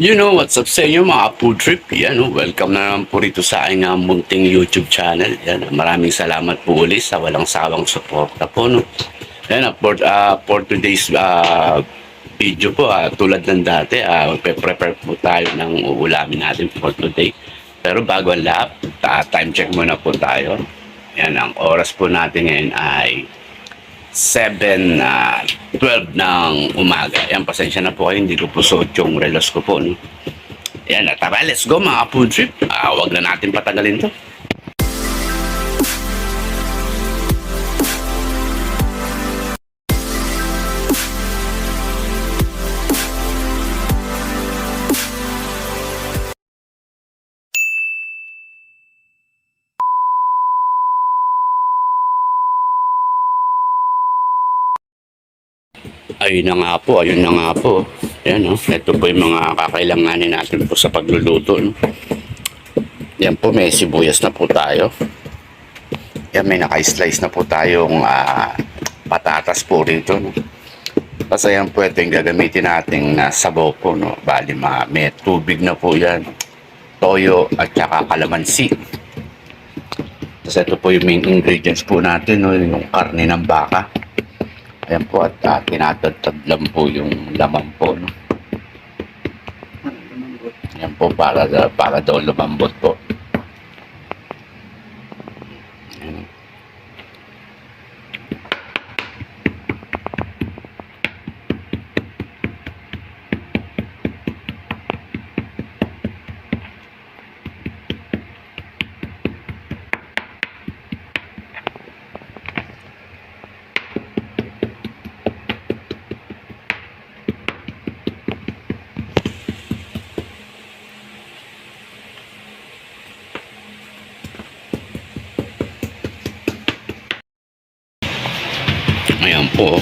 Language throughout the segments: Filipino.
You know what's up sa inyo mga food trip? Yan, welcome na naman po rito sa aking munting YouTube channel. Yan, maraming salamat po ulit sa walang sawang suporta po. No? Yan, for today's video po, tulad ng dati, prepare po tayo ng uulamin natin for today. Pero bago ang lahat, time check muna po tayo. Yan, ang oras po natin ngayon ay 7:12 ng umaga. Yan, pasensya na po kayo, hindi ko po suot yung relos ko po. No? Yan, tara, let's go mga food trip. Huwag na natin patagalin to. Ayun na nga po, ayun na nga po. Yan, no? Ito po yung mga kakailanganin natin po sa pagluluto. No? Yan po, may sibuyas na po tayo. Yan, may naka-slice na po tayong patatas po rito. No? Kasi yan po, ito yung gagamitin natin na sabaw po. No? Bali, may tubig na po yan. Toyo at saka kalamansi. Tapos ito po yung main ingredients po natin. No? Yung karne ng baka. Ayan po, at tinatagtag lang po yung laman po. No? Ayan po, para daw lumambot po. Ayan. Ayan po.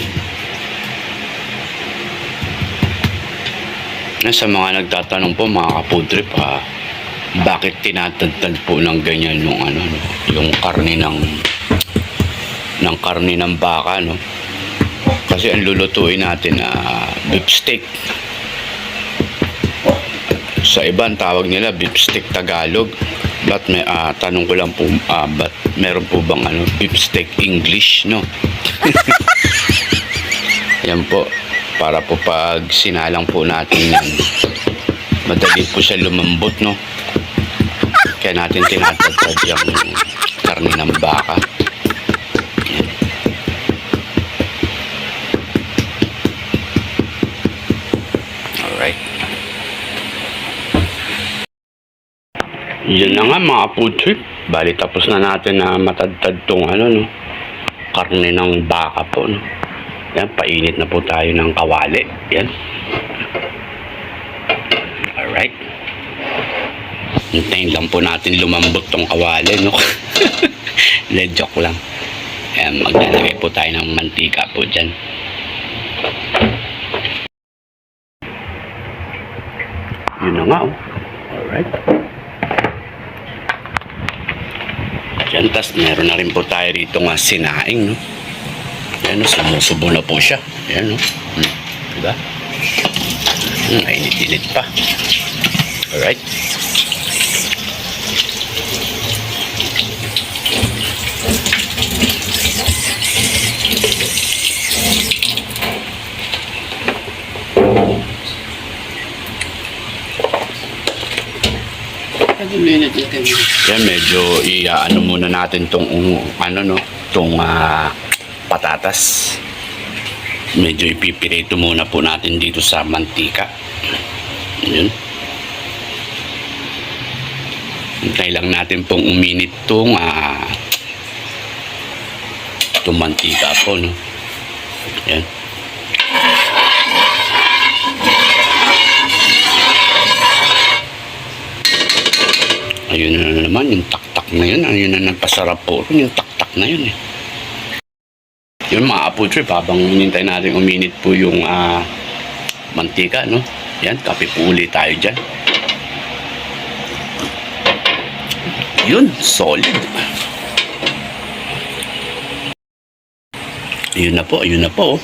Sa mga nagtatanong po mga ka-food trip, bakit tinatagtad po ng ganyan yung yung karne ng baka, no? Kasi ang lulutuin natin beef steak. Sa ibang tawag nila beef steak Tagalog. But may tanong ko lang po, but meron po bang beef steak English, no? Yan po, para po pag sinalang po natin yan, madali po siya lumambot, no? Kaya natin tinatagtad yung karne ng baka. Yan. Alright. Yun na nga mga food trip. Bali tapos na natin na matadtad tong no? Karne ng baka po, no? Yan, painit na po tayo ng kawali. Yan. Alright. Hintayin lang po natin lumambot tong kawali, no? Joke lang. Yan, maglalagay po tayo ng mantika po dyan. Yun na nga, oh. Alright. Yan, tas meron na rin po tayo rito nga sinaing, no? Yan, sumusubo na po siya. Yan, no? Diba? Init-init pa. Alright. Yan, medyo muna natin tong tong patatas. Medyo ipipirito muna po natin dito sa mantika. Yun. Hintay lang natin pong uminit tong mantika po, no? Yan. Ayun na naman, yung taktak na yun. Ayun na nagpasarap po. Yung taktak na yun, eh. Yun mga food trip, habang hinintay natin uminit po yung mantika, no? Yan, kape po ulit tayo dyan. Yun, solid. Ayun na po, ayun na po.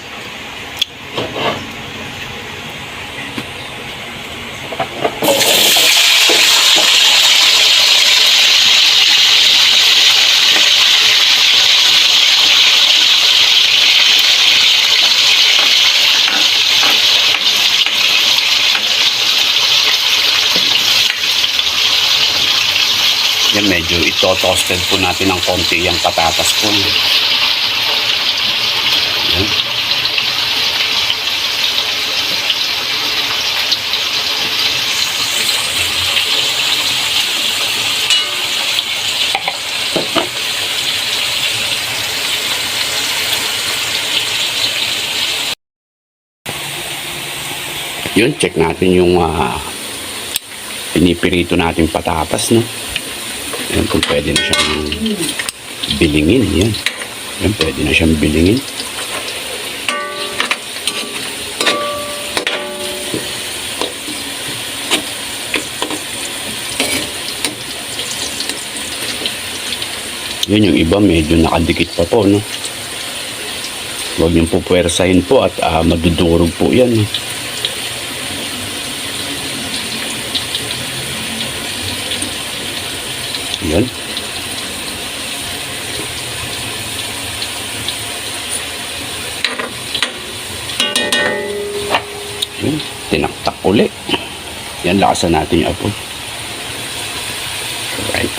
Yan, medyo ito-toasted po natin ng konti yung patatas po. Yan. Yun, check natin yung pinipirito natin patatas, no? Yan, kung pwede na siyang bilingin. Yan. Yan, pwede na siyang bilingin. Yan, yung iba medyo nakadikit pa po, no? Huwag niyong pupwersahin po at madudurog po yan, no? Yan. Yan. Tinaktak ulit. Yan, lakasan natin yung apoy. Alright.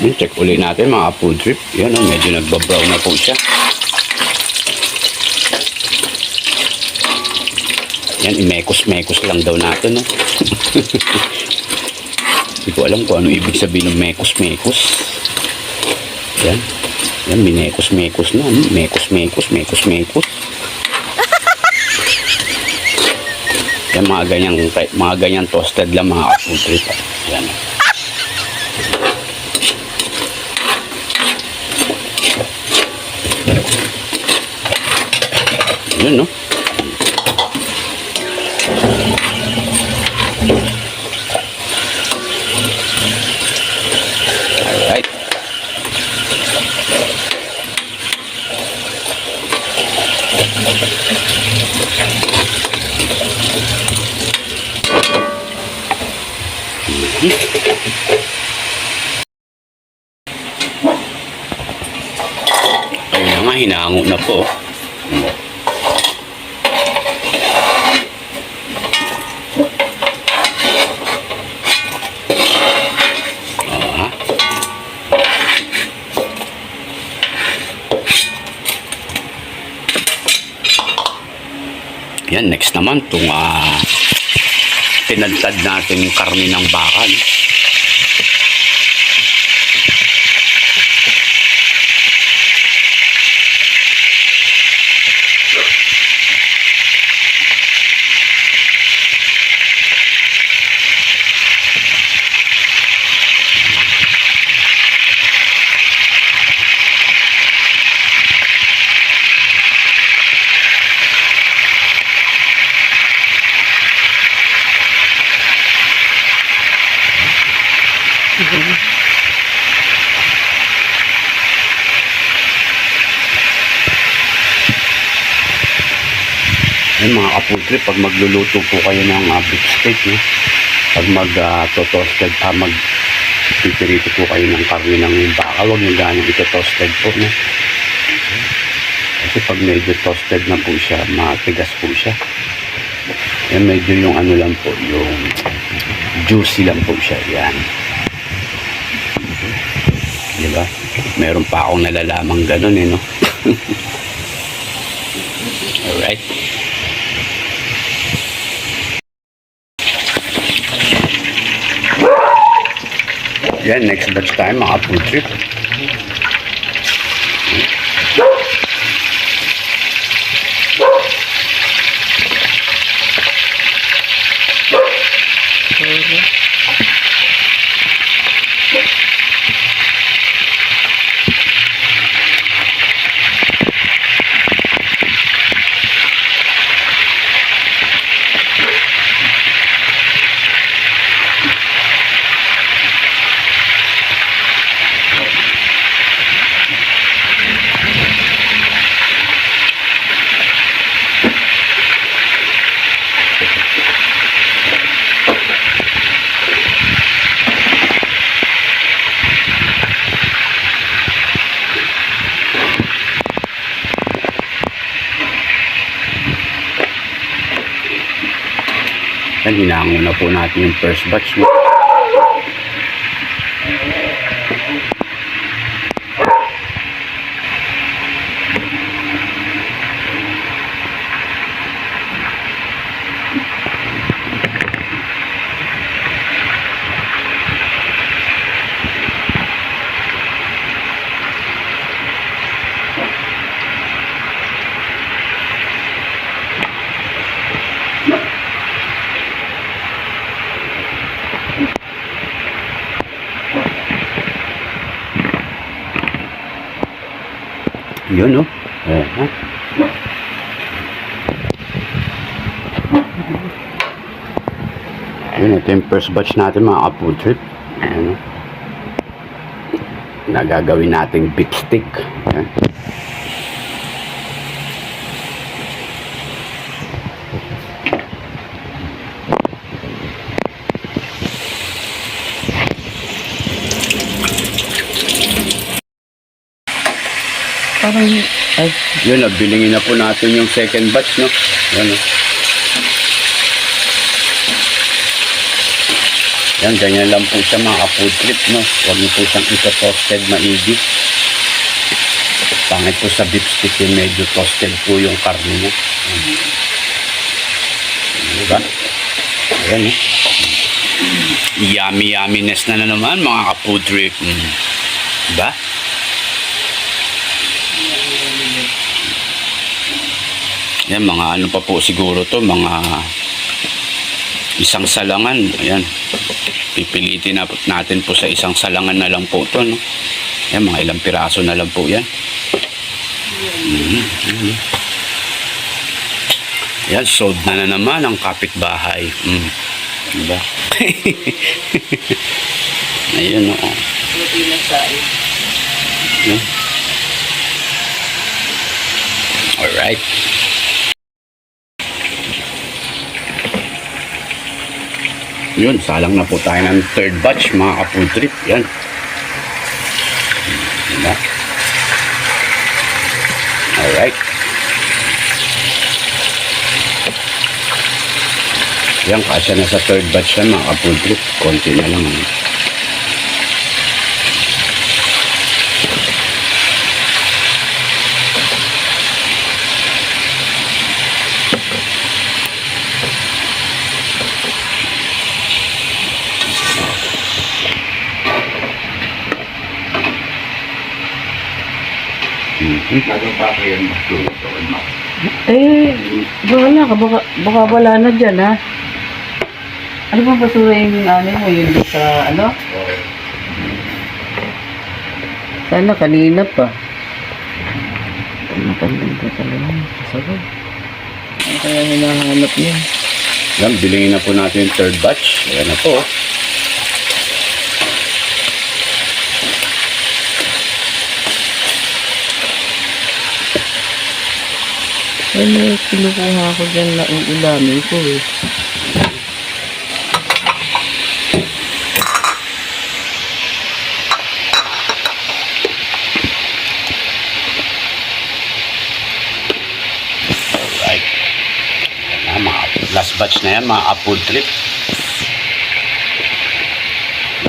Yan, check ulit natin mga food trip. Yan, medyo nagbabrown na po siya. Yan, imekos-mekos lang daw natin, no? Hindi ko alam kung ano ibig sabihin ng mekos-mekos. Yan. Yan, minekos-mekos na. Mekos-mekos, mekos-mekos. Yan, mga ganyang toasted lang mga food trip. Yan. Yan, no? Alright. Ayun na nga, hinahango na po. Yan, next naman itong tinadtad natin yung karne ng baka. No? Yan mga ka-food trip, pag magluluto po kayo ng beef steak, no? Pag mag-toasted, mag-pipirito po kayo ng karne ng baka, huwag nyo ganang ito-toasted po, no? Kasi pag medyo toasted na po siya, matigas po siya. Yan, medyo yung ano lang po, yung juicy lang po siya. Yan. Diba? Meron pa akong nalalamang ganun, eh, no? Alright. Yan, next batch tayo mga food trip. Yan, hinango na po natin yung first batch. No? Yun, no? Yun, ito yung first batch natin, mga ka-food trip. Ayan, no? Nagagawin nating beef stick. Ayan. Parang, ay, Yun, bilingin na po natin yung second batch, no? Yan, no? Yan, ganyan lang po siya, mga ka-food trip, no? Huwag niyo po siyang ito-toasted maigi. Pangit po sa beef stick yung medyo toasted po yung karne niya. Diba? Ayan, no? Yummy-yumminess na naman, mga ka-food trip. Diba? Yan, mga ano pa po siguro to, mga isang salangan. Ayan. Pipilitin na natin po sa isang salangan na lang po to, no? Yan, mga ilang piraso na lang po yan. Yan, sold na naman ang kapitbahay. Diba? Ayun, oo. Yan. Alright. Yun, salang na po tayo ng third batch, mga ka-food trip. Yan. Diba? Alright. Yan, kasya na sa third batch yan, mga ka-food trip. Konti na lang. Lalo pa kayo magtulog mo. eh, wala ka, baka wala na dyan, ha? Ano bang basura yung ano mo, yun sa, ano? Sana kanina pa. Matandang ka talaga, kasagod. Ano kaya hinahanap niya? Yan, bilingin na po natin yung third batch. Ayan na po. Ay, may kinukuha ko dyan na uulamin ko, eh. Alright. Yan na, mga last batch na yan, mga ka-food trip.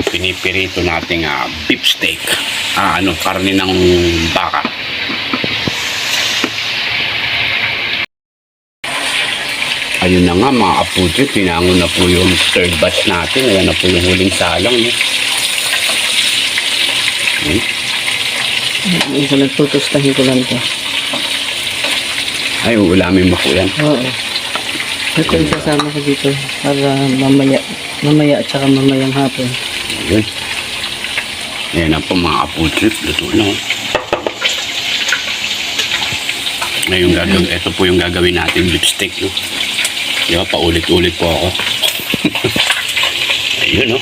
Pinipirito nating beef steak. Karne ng baka. Ayun na nga, mga ka-food trip, pinangon na po yung third batch natin. Ayan na po yung huling salang. No? Isa lang tutustahin ko lang ito. Ay, uulamin mo po yan. Oo. Ito yung sasama ko dito para mamaya at saka mamayang hapon. Ayun. Ayan na po, mga ka-food trip. Luto na. Ngayon, ito po yung gagawin natin beef steak. No? Diba, paulit-ulit po ako. Ayun, no?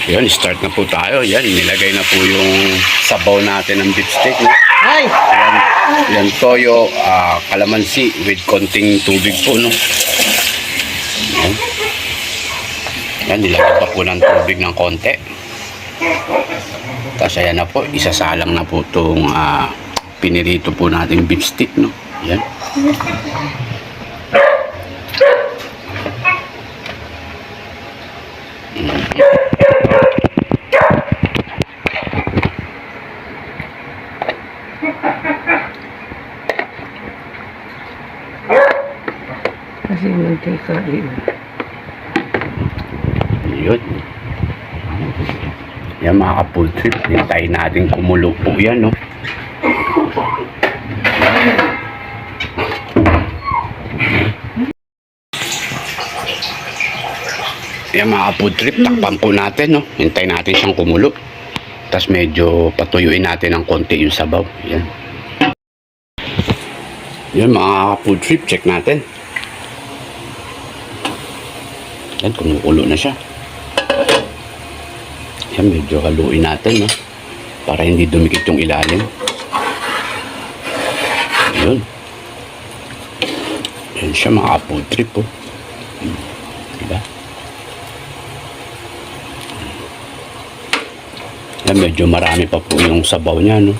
Ayun, start na po tayo. Yan, nilagay na po yung sabaw natin ng beef steak. No? Ay! Yan, toyo, kalamansi with konting tubig po, no? Yan. Yan, nilagay pa po ng tubig ng konti. Tapos ayan na po, isasalang na po itong pinirito po natin beef stick, no? Yan. Kasi hindi ka rin. Yun. Yan mga ka-food trip. Hintayin natin kumulo po yan, no? Yan mga ka-food trip. Takpan po natin, no? Hintayin natin siyang kumulo. Tapos medyo patuyuin natin ng konti yung sabaw. Yan. Yan mga ka-food trip. Check natin. Yan, kumukulo na siya. Yan, medyo haluin natin, no? Para hindi dumikit yung ilalim. Yun. Yan siya, mga food trip, oh. Diba? Yan, medyo marami pa po yung sabaw niya, no?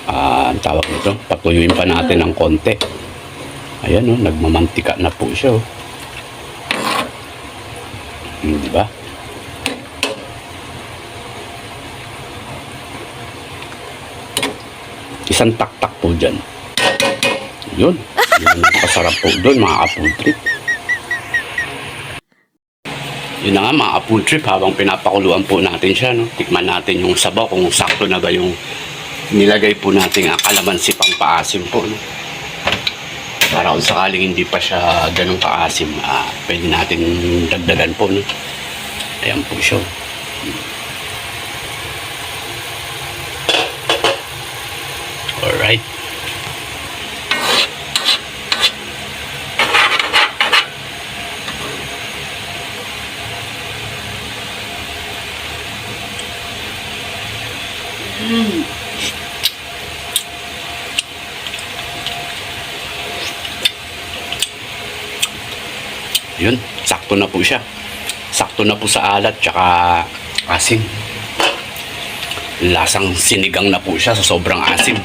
Ang tawag nito, patuyuin pa natin ng konti. Ayan, no? Nagmamantika na po siya, oh. Diba? Isang taktak po dyan. Yun. Yun ang pasarap po doon, mga food trip. Yun na nga, mga food trip, habang pinapakuluan po natin siya, no? Tikman natin yung sabaw, kung sakto na ba yung nilagay po natin ang kalamansi pang paasim po, no? Para kung sakaling hindi pa siya ganun kaasim, pwede natin dagdagan po, no? Ayan po siya. Alright. Yun, sakto na po siya. Sakto na po sa alat tsaka asim. Lasang sinigang na po siya sa sobrang asim.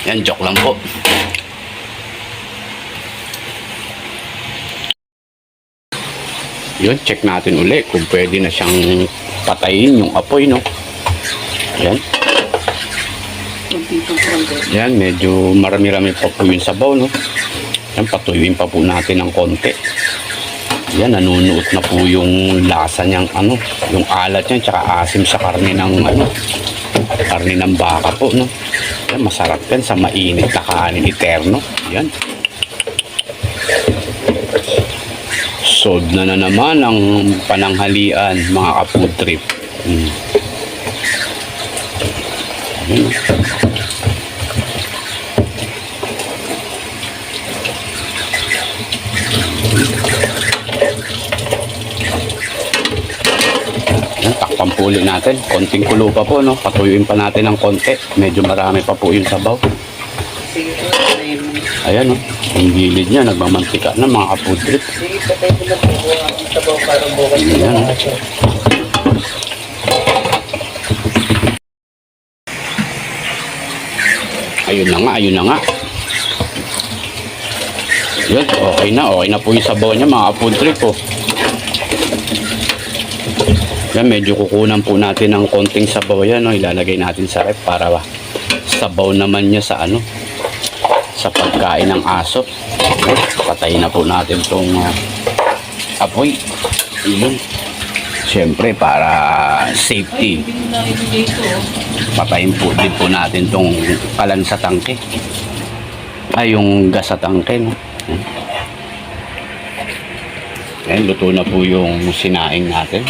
Yan, joke lang po. Yun, check natin uli kung pwede na siyang patayin yung apoy, no? Yan. Yan, medyo marami-rami pa po yung sabaw, no? Yan, patuyuin pa po natin ng konti. Yan, nanunuot na po yung lasa niyang ano, yung alat niya, tsaka asim sa karne ng ano, karne ng baka po, no? Yan, masarap yan sa mainit na kanin eterno. Yan. Solved na naman ang pananghalian, mga ka-food trip. Yan. Takpan po ulit natin. Konting kulo pa po, no? Patuyuin pa natin ng konti. Medyo marami pa po yung sabaw. Ayan, no? Yung gilid niya, nagmamantika na, mga ka-food trip. Ayan, no? Ayun na nga, ayun na nga. Yun, okay na po yung sabaw niya, mga ka-food trip, oh. Yan, medyo kukunan po natin ng konting sabaw yan, no? Ilalagay natin sa rep para sabaw naman niya sa ano, sa pagkain ng aso. Patayin na po natin itong apoy. Yun. Siyempre, para safety, patayin po din po natin itong kalan sa tangke. Ay, yung gas sa tangke, no? Yan, luto na po yung sinaing natin.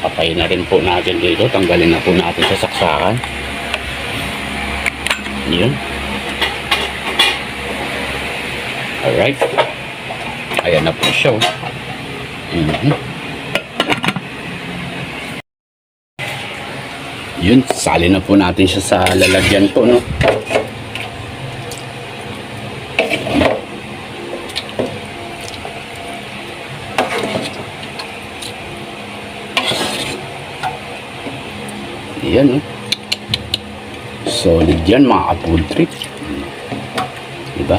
Patayin na rin po natin dito. Tanggalin na po natin sa saksakan. Yun. Alright. Ayan na po siya. Yun. Sali na po natin siya sa lalagyan po, no? Yan, oh. Solid yan, mga ka-food trip. Diba?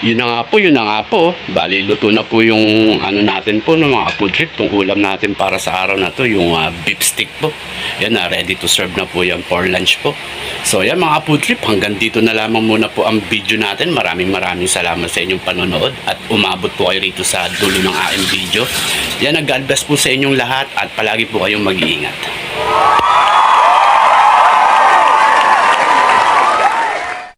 Yun na nga po. Bali, luto na po yung ano natin po, no, mga food trip. Itong ulam natin para sa araw na to, yung beef stick po. Yan na, ready to serve na po yan for lunch po. So yan mga food trip, hanggang dito na lamang muna po ang video natin. Maraming salamat sa inyong panonood at umabot po kayo rito sa dulo ng aking video. Yan, God bless po sa inyong lahat at palagi po kayong mag-iingat.